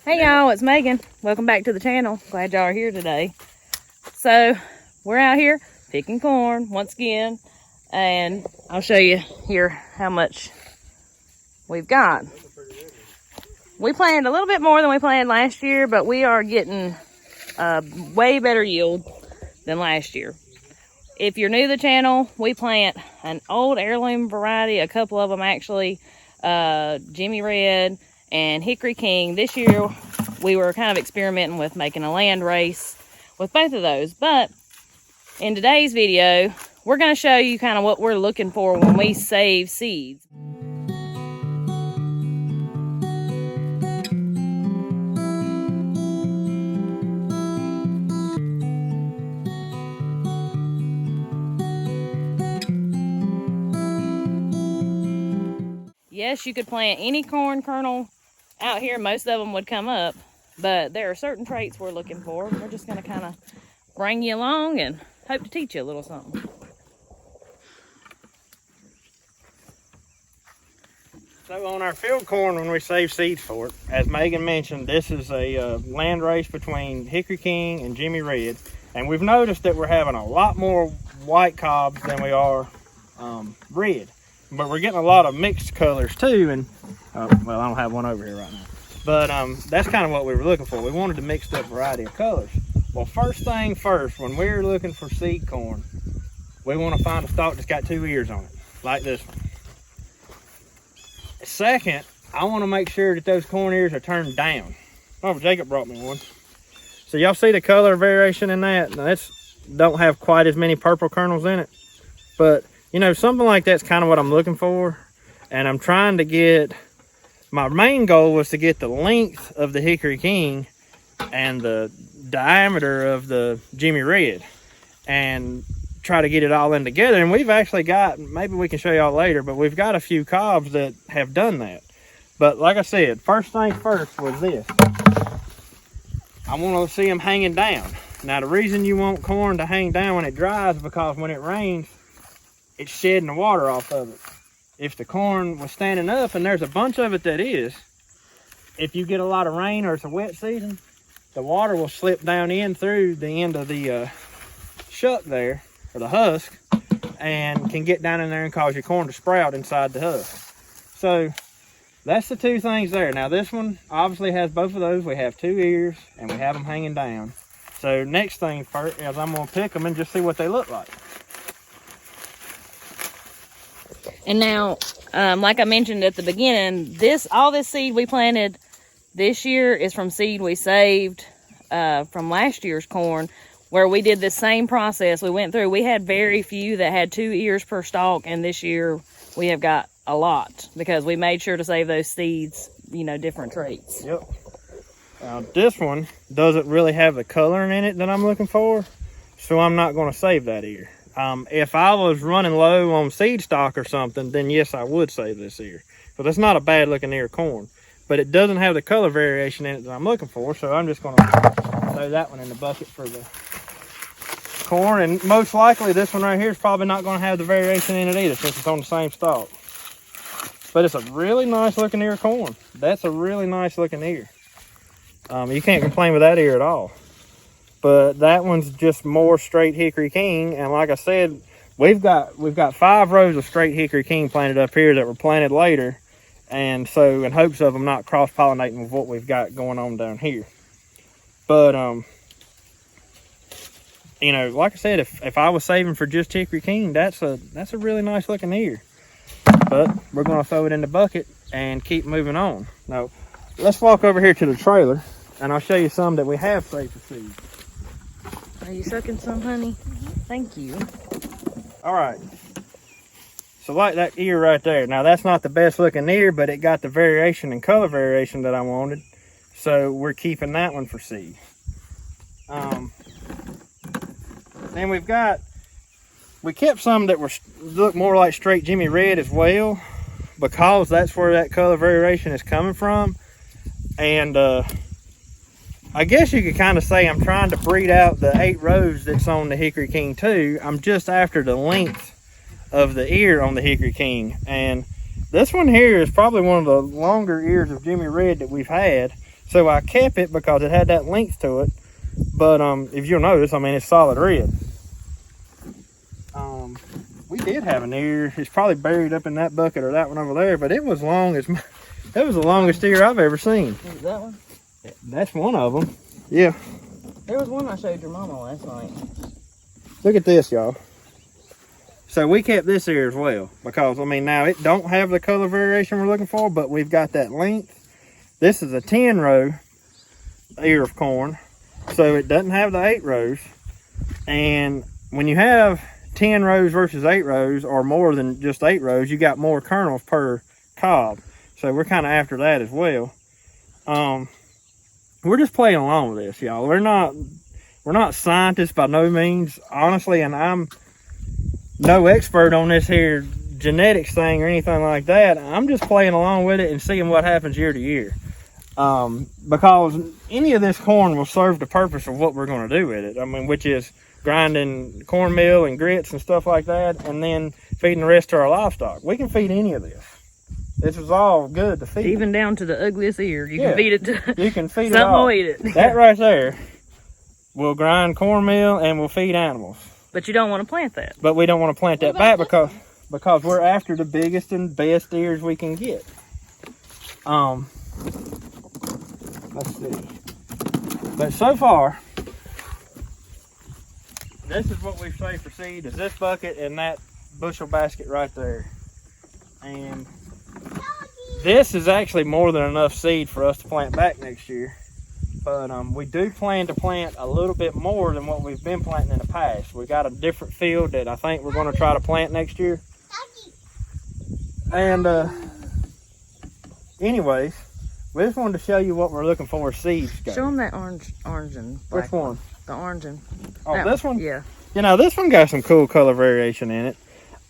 Hey y'all, it's Megan. Welcome back to the channel. Glad y'all are here today. So we're out here picking corn once again, and I'll show you here how much we've got. We planted a little bit more than we planted last year, but we are getting a way better yield than last year. If you're new to the channel, we plant an old heirloom variety, a couple of them actually, Jimmy Red and Hickory King. This year we were kind of experimenting with making a land race with both of those, but in today's video we're going to show you kind of what we're looking for when we save seeds. Yes, you could plant any corn kernel out here. Most of them would come up, but there are certain traits we're looking for. We're just going to kind of bring you along and hope to teach you a little something. So on our field corn, when we save seeds for it, as Megan mentioned, this is a land race between Hickory King and Jimmy Red. And we've noticed that we're having a lot more white cobs than we are red. But we're getting a lot of mixed colors too, and well, I don't have one over here right now. But that's kind of what we were looking for. We wanted a mixed up variety of colors. Well, first thing first, when we're looking for seed corn, we want to find a stalk that's got 2 ears on it, like this one. Second, I want to make sure that those corn ears are turned down. Oh, Jacob brought me one. So y'all see the color variation in that? Now, that's don't have quite as many purple kernels in it, but you know, something like that's kind of what I'm looking for. And I'm trying to get, my main goal was to get the length of the Hickory King and the diameter of the Jimmy Red and try to get it all in together. And we've actually got, maybe we can show y'all later, but we've got a few cobs that have done that. But like I said, first thing first was this. I want to see them hanging down. Now the reason you want corn to hang down when it dries is because when it rains, it's shedding the water off of it. If the corn was standing up, and there's a bunch of it that is, if you get a lot of rain or it's a wet season, the water will slip down in through the end of the shuck there, or the husk, and can get down in there and cause your corn to sprout inside the husk. So that's the two things there. Now this one obviously has both of those. We have 2 ears and we have them hanging down. So next thing first is I'm going to pick them and just see what they look like. And now, like I mentioned at the beginning, all this seed we planted this year is from seed we saved from last year's corn, where we did the same process. We went through, we had very few that had 2 ears per stalk, and this year we have got a lot because we made sure to save those seeds, you know, different traits. Yep. This one doesn't really have the coloring in it that I'm looking for, so I'm not going to save that ear. If I was running low on seed stock or something, then yes, I would save this ear. But it's not a bad looking ear of corn. But it doesn't have the color variation in it that I'm looking for, so I'm just going to throw that one in the bucket for the corn. And most likely this one right here is probably not going to have the variation in it either, since it's on the same stalk. But it's a really nice looking ear of corn. That's a really nice looking ear. You can't complain with that ear at all. But that one's just more straight Hickory King, and like I said, we've got 5 rows of straight Hickory King planted up here that were planted later, and so in hopes of them not cross-pollinating with what we've got going on down here. But you know, like I said, if I was saving for just Hickory King, that's a really nice looking ear. But we're going to throw it in the bucket and keep moving on. Now let's walk over here to the trailer, and I'll show you some that we have saved for seed. Are you sucking some, honey? Thank you. All right. So like that ear right there. Now that's not the best looking ear, but it got the variation and color variation that I wanted. So we're keeping that one for seed. Then we kept some that look more like straight Jimmy Red as well, because that's where that color variation is coming from. And I guess you could kind of say I'm trying to breed out the 8 rows that's on the Hickory King too. I'm just after the length of the ear on the Hickory King. And this one here is probably one of the longer ears of Jimmy Red that we've had. So I kept it because it had that length to it. But if you'll notice, I mean, it's solid red. We did have an ear. It's probably buried up in that bucket or that one over there, but it was long as that was the longest ear I've ever seen. Is that one? That's one of them. Yeah. There was one I showed your mama last night. Look at this, y'all. So we kept this ear as well because, I mean, now it don't have the color variation we're looking for, but we've got that length. This is a 10 row ear of corn, so it doesn't have the 8 rows. And when you have 10 rows versus 8 rows, or more than just 8 rows, you got more kernels per cob. So we're kind of after that as well. We're just playing along with this, y'all. We're not scientists by no means, honestly, and I'm no expert on this here genetics thing or anything like that. I'm just playing along with it and seeing what happens year to year. Because any of this corn will serve the purpose of what we're going to do with it. I mean, which is grinding cornmeal and grits and stuff like that, and then feeding the rest to our livestock. We can feed any of this. This is all good to feed. Even down to the ugliest ear. You can feed it to you can feed it something all. will eat it. That right there will grind cornmeal and will feed animals. But you don't want to plant that. But we don't want to plant that back because we're after the biggest and best ears we can get. Let's see. But so far, this is what we've saved for seed, is this bucket and that bushel basket right there. And this is actually more than enough seed for us to plant back next year. But we do plan to plant a little bit more than what we've been planting in the past. We got a different field that I think we're going to try to plant next year. And anyways, we just wanted to show you what we're looking for as seeds go. Show them that orange and black. Which one? The orange and... Oh, this one? Yeah. You know, this one got some cool color variation in it.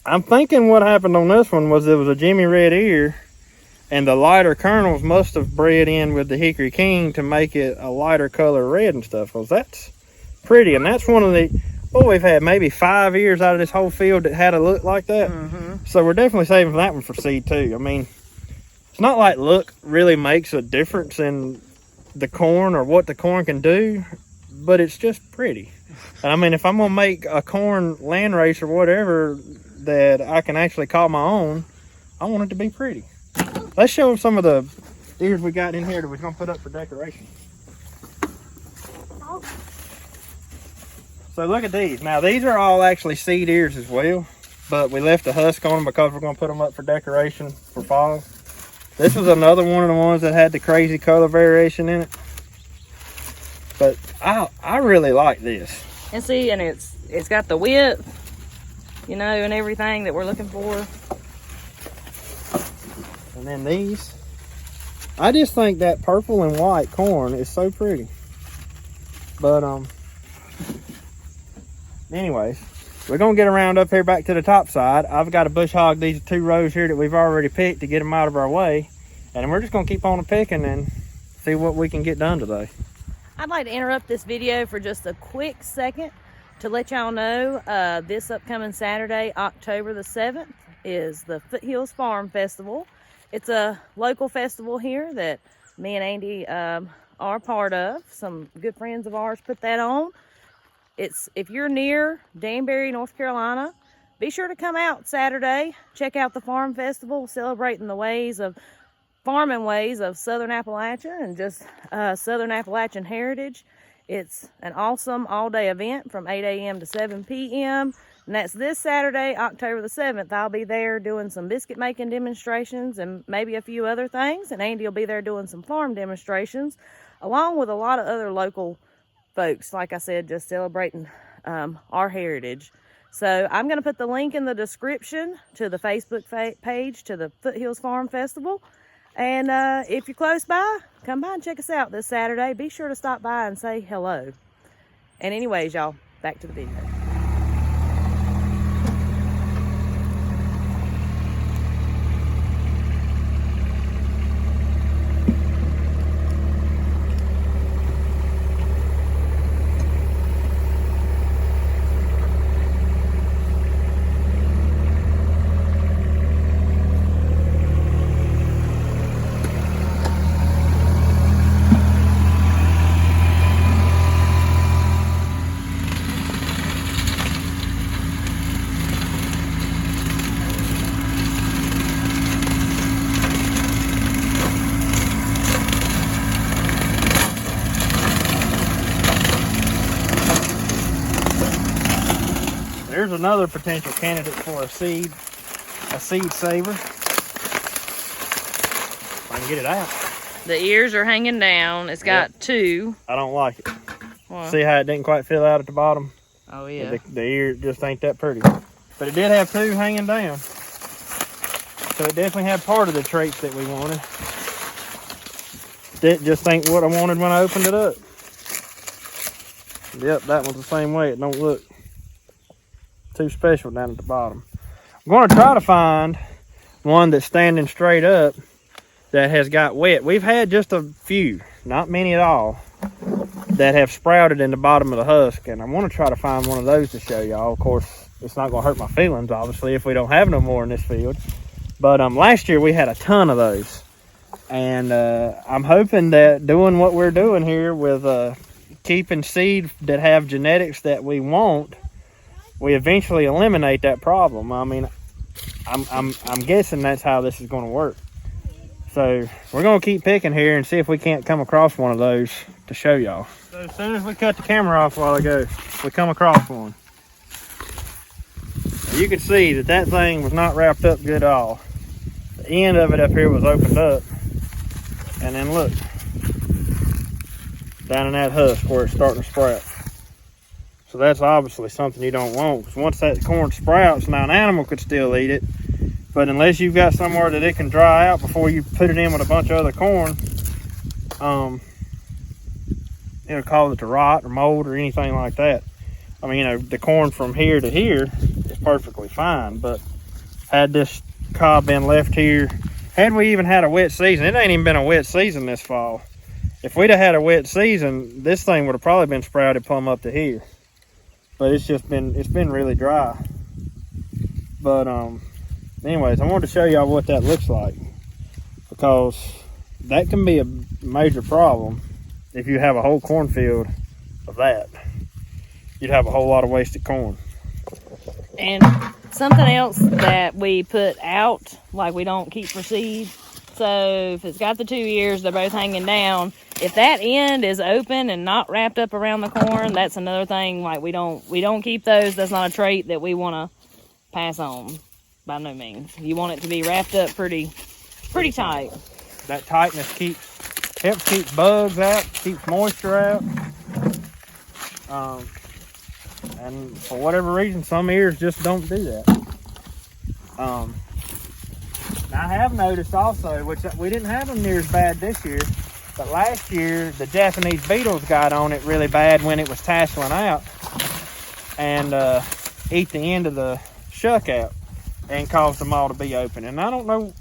I'm thinking what happened on this one was it was a Jimmy Red ear, and the lighter kernels must have bred in with the Hickory King to make it a lighter color red and stuff, because that's pretty. And that's one of the, we've had maybe 5 ears out of this whole field that had a look like that. Mm-hmm. So we're definitely saving that one for seed too. I mean, it's not like look really makes a difference in the corn or what the corn can do, but it's just pretty. And I mean, if I'm gonna make a corn land race or whatever that I can actually call my own, I want it to be pretty. Let's show them some of the ears we got in here that we're gonna put up for decoration. So look at these. Now these are all actually seed ears as well, but we left the husk on them because we're gonna put them up for decoration for fall. This was another one of the ones that had the crazy color variation in it. But I really like this. And see, and it's got the width, you know, and everything that we're looking for. And then these, I just think that purple and white corn is so pretty. But anyways, we're gonna get around up here back to the top side. I've got to bush hog these 2 rows here that we've already picked to get them out of our way, and we're just gonna keep on picking and see what we can get done today. I'd like to interrupt this video for just a quick second to let y'all know this upcoming Saturday, October the 7th, is the Foothills Farm Festival. It's a local festival here that me and Andy are part of. Some good friends of ours put that on. If you're near Danbury, North Carolina, be sure to come out Saturday. Check out the farm festival, celebrating the farming ways of Southern Appalachia and just Southern Appalachian heritage. It's an awesome all-day event from 8 a.m. to 7 p.m. And that's this Saturday, October the 7th. I'll be there doing some biscuit making demonstrations and maybe a few other things. And Andy will be there doing some farm demonstrations, along with a lot of other local folks, like I said, just celebrating our heritage. So I'm going to put the link in the description to the Facebook page to the Foothills Farm Festival. And if you're close by, come by and check us out this Saturday. Be sure to stop by and say hello. And anyways, y'all, back to the video. Here's another potential candidate for a seed saver. If I can get it out. The ears are hanging down. It's got two. I don't like it. What? See how it didn't quite fill out at the bottom? Oh, yeah. The ear just ain't that pretty. But it did have two hanging down. So it definitely had part of the traits that we wanted. That just ain't what I wanted when I opened it up. Yep, that one's the same way. It don't look too special down at the bottom. I'm going to try to find one that's standing straight up that has got wet. We've had just a few, not many at all, that have sprouted in the bottom of the husk, and I want to try to find one of those to show y'all. Of course, it's not going to hurt my feelings, obviously, if we don't have no more in this field. But last year we had a ton of those, and I'm hoping that doing what we're doing here with keeping seed that have genetics that we want, we eventually eliminate that problem. I mean, I'm guessing that's how this is going to work. So we're going to keep picking here and see if we can't come across one of those to show y'all. So as soon as we cut the camera off a while ago, we come across one. You can see that that thing was not wrapped up good at all. The end of it up here was opened up. And then look, down in that husk where it's starting to sprout. So that's obviously something you don't want, because once that corn sprouts, now an animal could still eat it, but unless you've got somewhere that it can dry out before you put it in with a bunch of other corn, it'll cause it to rot or mold or anything like that. I mean, you know, the corn from here to here is perfectly fine, but had this cob been left here, had we even had a wet season, it ain't even been a wet season this fall. If we'd have had a wet season, this thing would have probably been sprouted plumb up to here. But it's been really dry. But anyways, I wanted to show y'all what that looks like, because that can be a major problem if you have a whole cornfield of that. You'd have a whole lot of wasted corn. And something else that we put out, like we don't keep for seed. So if it's got the two ears, they're both hanging down. If that end is open and not wrapped up around the corn, that's another thing. Like we don't keep those. That's not a trait that we want to pass on by no means. You want it to be wrapped up pretty tight. That tightness helps keep bugs out, keeps moisture out. And for whatever reason, some ears just don't do that. Now I have noticed also, which we didn't have them near as bad this year, but last year the Japanese beetles got on it really bad when it was tasseling out and ate the end of the shuck out and caused them all to be open. And I don't know,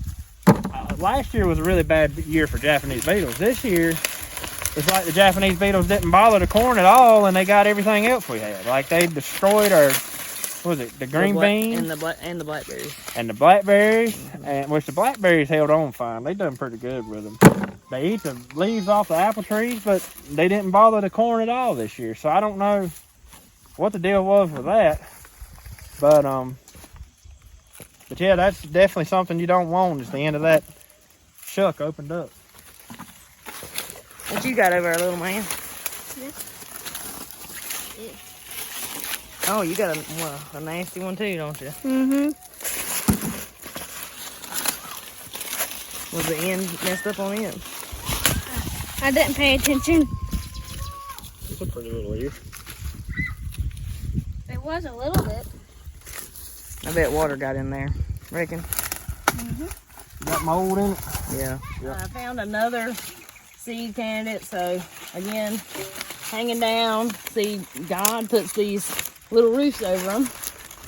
last year was a really bad year for Japanese beetles. This year, it's like the Japanese beetles didn't bother the corn at all, and they got everything else we had. Like they destroyed our, what was it, the green beans? And the blackberries. And the blackberries, and which the blackberries held on fine. They done pretty good with them. They eat the leaves off the apple trees, but they didn't bother the corn at all this year. So I don't know what the deal was with that. But yeah, that's definitely something you don't want, is the end of that shuck opened up. What you got over there, little man? Yeah. Oh, you got a nasty one too, don't you? Mm-hmm. Was the end messed up on it? I didn't pay attention. It's a pretty little ear. It was a little bit. I bet water got in there. Reckon? Mm-hmm. Got mold in it? Yeah. Yep. I found another seed candidate. So again, hanging down. See, God puts these little roofs over them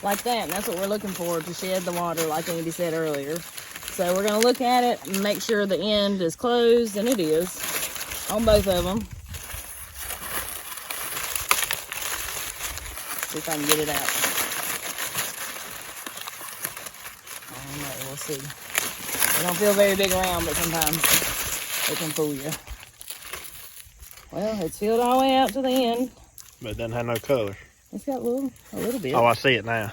like that, and that's what we're looking for, to shed the water, like Andy said earlier. So we're going to look at it and make sure the end is closed, and it is on both of them. See if I can get it out. I don't know, we'll see. They don't feel very big around, but sometimes they can fool you. Well, it's filled all the way out to the end. But it doesn't have no color. It's got a little bit. Oh, I see it now.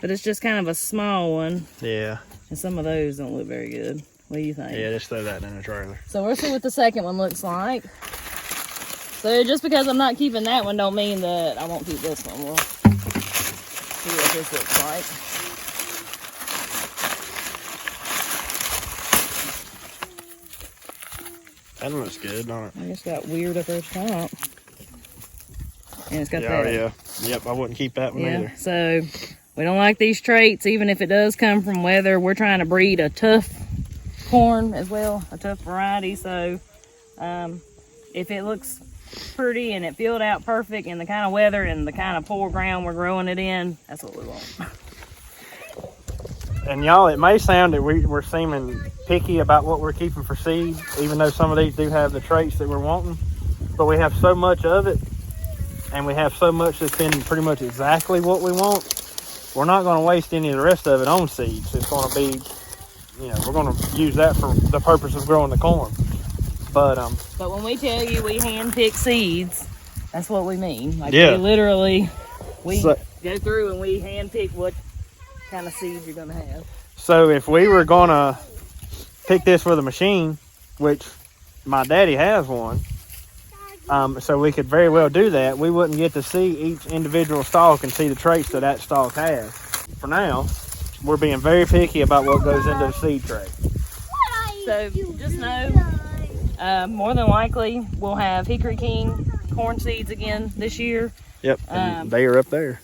But it's just kind of a small one. Yeah. And some of those don't look very good. What do you think? Yeah, just throw that in the trailer. So we'll see what the second one looks like. So just because I'm not keeping that one don't mean that I won't keep this one. We'll See what this looks like. That looks good, don't it? And it's got weird up there top. And it's got Yeah, that. yeah. Yep, I wouldn't keep that one either. So we don't like these traits, even if it does come from weather. We're trying to breed a tough corn as well, a tough variety. So if it looks pretty and it filled out perfect in the kind of weather and the kind of poor ground we're growing it in, that's what we want. And y'all, it may sound that we're seeming picky about what we're keeping for seed, even though some of these do have the traits that we're wanting. But we have so much of it, and we have so much that's been pretty much exactly what we want. We're not going to waste any of the rest of it on seeds. It's going to be, we're going to use that for the purpose of growing the corn. But when we tell you we hand pick seeds, that's what we mean. Like, yeah. we literally go through and we hand pick what kind of seeds you're gonna have. So if we were gonna pick this with a machine, which my daddy has one, so we could very well do that, we wouldn't get to see each individual stalk and see the traits that stalk has. For now, we're being very picky about what goes into the seed tray. So just know, more than likely we'll have Hickory King corn seeds again this year. Yep, and they are up there.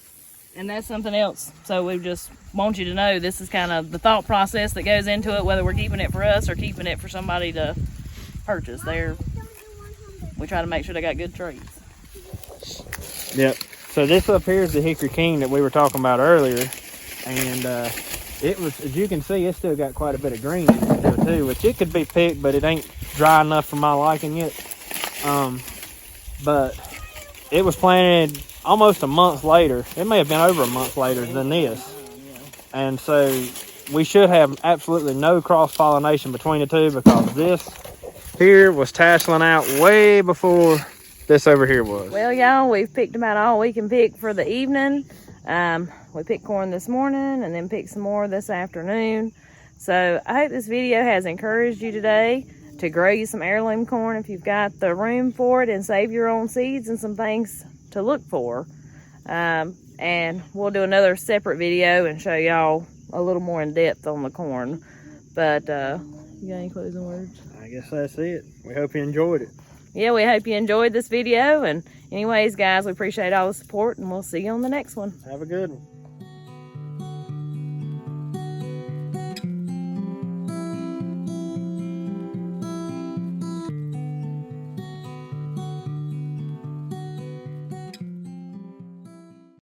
And that's something else. So we just want you to know this is kind of the thought process that goes into it, whether we're keeping it for us or keeping it for somebody to purchase. We try to make sure they got good traits. Yep. So this up here is the Hickory King that we were talking about earlier. And it was, as you can see, it's still got quite a bit of green in it still too, which it could be picked, but it ain't dry enough for my liking yet. But it was planted almost a month later. It may have been over a month later than this. And so we should have absolutely no cross-pollination between the two, because this here was tasseling out way before this over here was. Well, y'all, we've picked about all we can pick for the evening. We picked corn this morning and then picked some more this afternoon. So I hope this video has encouraged you today to grow you some heirloom corn if you've got the room for it, and save your own seeds and some things to look for. And we'll do another separate video and show y'all a little more in depth on the corn. But you got any closing words? I guess that's it. We hope you enjoyed it. Yeah, we hope you enjoyed this video. And anyways, guys, we appreciate all the support, and we'll see you on the next one. Have a good one.